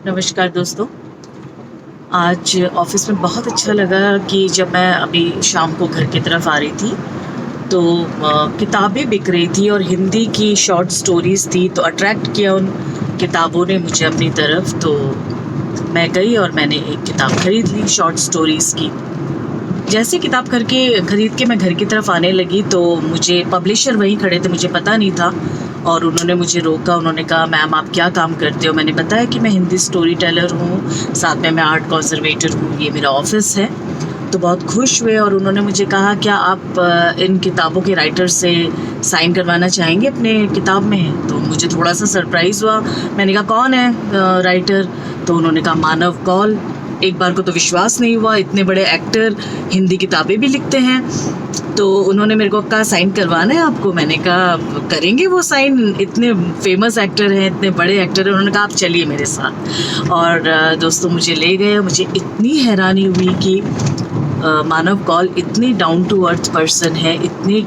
नमस्कार दोस्तों। आज ऑफ़िस में बहुत अच्छा लगा कि जब मैं अभी शाम को घर की तरफ आ रही थी तो किताबें बिक रही थी और हिंदी की शॉर्ट स्टोरीज़ थी, तो अट्रैक्ट किया उन किताबों ने मुझे अपनी तरफ। तो मैं गई और मैंने एक किताब खरीद ली शॉर्ट स्टोरीज़ की। जैसे किताब खरीद के मैं घर की तरफ आने लगी तो मुझे पब्लिशर वहीं खड़े थे, मुझे पता नहीं था और उन्होंने मुझे रोका। उन्होंने कहा, मैम आप क्या काम करते हो? मैंने बताया कि मैं हिंदी स्टोरी टेलर हूँ, साथ में मैं आर्ट कंजर्वेटर हूँ, ये मेरा ऑफिस है। तो बहुत खुश हुए और उन्होंने मुझे कहा, क्या आप इन किताबों के राइटर से साइन करवाना चाहेंगे अपने किताब में? तो मुझे थोड़ा सा सरप्राइज़ हुआ। मैंने कहा, कौन है राइटर? तो उन्होंने कहा, मानव कौल। एक बार को तो विश्वास नहीं हुआ, इतने बड़े एक्टर हिंदी किताबें भी लिखते हैं। तो उन्होंने मेरे को कहा, साइन करवाना है आपको? मैंने कहा, करेंगे वो साइन, इतने फेमस एक्टर हैं, इतने बड़े एक्टर हैं। उन्होंने कहा, आप चलिए मेरे साथ। और दोस्तों मुझे ले गए। मुझे इतनी हैरानी हुई कि मानव कौल इतनी डाउन टू अर्थ पर्सन है, इतनी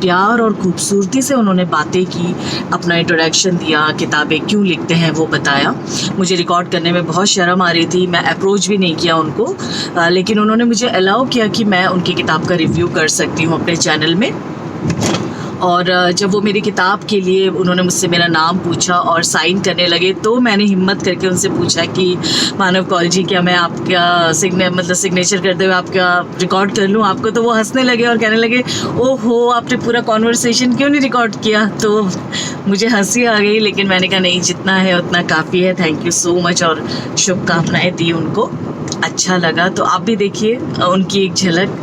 प्यार और खूबसूरती से उन्होंने बातें की, अपना इंट्रोडक्शन दिया, किताबें क्यों लिखते हैं वो बताया। मुझे रिकॉर्ड करने में बहुत शर्म आ रही थी, मैं अप्रोच भी नहीं किया उनको, लेकिन उन्होंने मुझे अलाउ किया कि मैं उनकी किताब का रिव्यू कर सकती हूँ अपने चैनल में। और जब वो मेरी किताब के लिए उन्होंने मुझसे मेरा नाम पूछा और साइन करने लगे, तो मैंने हिम्मत करके उनसे पूछा कि मानव कौल जी, क्या मैं आपका सिग्नेचर करते हुए आपका रिकॉर्ड कर लूँ आपको? तो वो हंसने लगे और कहने लगे, ओहो, आपने पूरा कॉन्वर्सेशन क्यों नहीं रिकॉर्ड किया? तो मुझे हंसी आ गई, लेकिन मैंने कहा, नहीं, जितना है उतना काफ़ी है। थैंक यू सो मच और शुभकामनाएँ दी उनको। अच्छा लगा। तो आप भी देखिए उनकी एक झलक।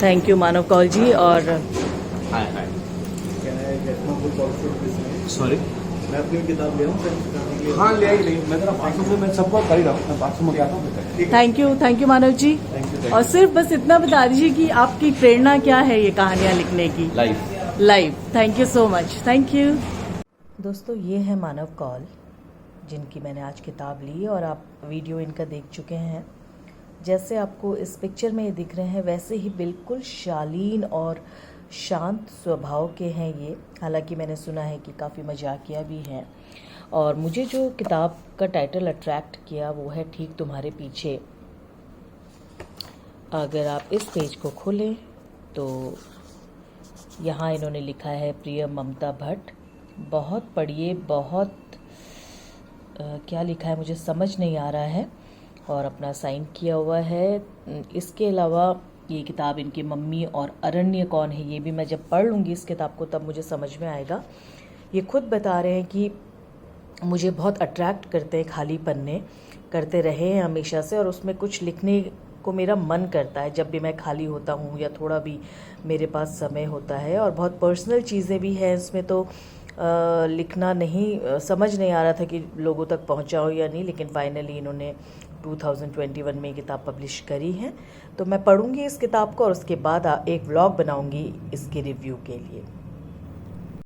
थैंक यू मानव कौल जी। और हाय हाय Can I get my book also this night? Sorry मैं अपनी किताब ले आऊँ फ्रेंड्स करने के लिए? हाँ ले आई नहीं, मैं तेरा बाथरूम से मैं सबको कर ही रहा हूँ, मैं बाथरूम में आता हूँ। Thank you Manav ji. Thank you. और सिर्फ बस इतना बता दीजिए कि आपकी प्रेरणा क्या है ये कहानियाँ लिखने की? Live. Thank you so much. Thank you. दोस्तों ये है मानव कौल, जिनकी मैंने आज किताब ली और आप वीडियो इनका देख चुके हैं। जैसे आपको इस पिक्चर में ये दिख रहे हैं, वैसे ही बिल्कुल शालीन और शांत स्वभाव के हैं ये। हालांकि मैंने सुना है कि काफ़ी मजाकिया भी हैं। और मुझे जो किताब का टाइटल अट्रैक्ट किया वो है ठीक तुम्हारे पीछे। अगर आप इस पेज को खोलें तो यहाँ इन्होंने लिखा है, प्रिय ममता भट्ट। बहुत पढ़िए, बहुत क्या लिखा है मुझे समझ नहीं आ रहा है, और अपना साइन किया हुआ है। इसके अलावा ये किताब इनकी मम्मी और अरण्य कौन है, ये भी मैं जब पढ़ लूँगी इस किताब को तब मुझे समझ में आएगा। ये खुद बता रहे हैं कि मुझे बहुत अट्रैक्ट करते हैं खाली पन्ने, करते रहे हैं हमेशा से, और उसमें कुछ लिखने को मेरा मन करता है जब भी मैं खाली होता हूँ या थोड़ा भी मेरे पास समय होता है। और बहुत पर्सनल चीज़ें भी हैं इसमें, तो लिखना नहीं समझ नहीं आ रहा था कि लोगों तक पहुँचाऊँ या नहीं, लेकिन फाइनली इन्होंने 2021 में ये किताब पब्लिश करी है। तो मैं पढ़ूँगी इस किताब को और उसके बाद एक व्लॉग बनाऊँगी इसके रिव्यू के लिए।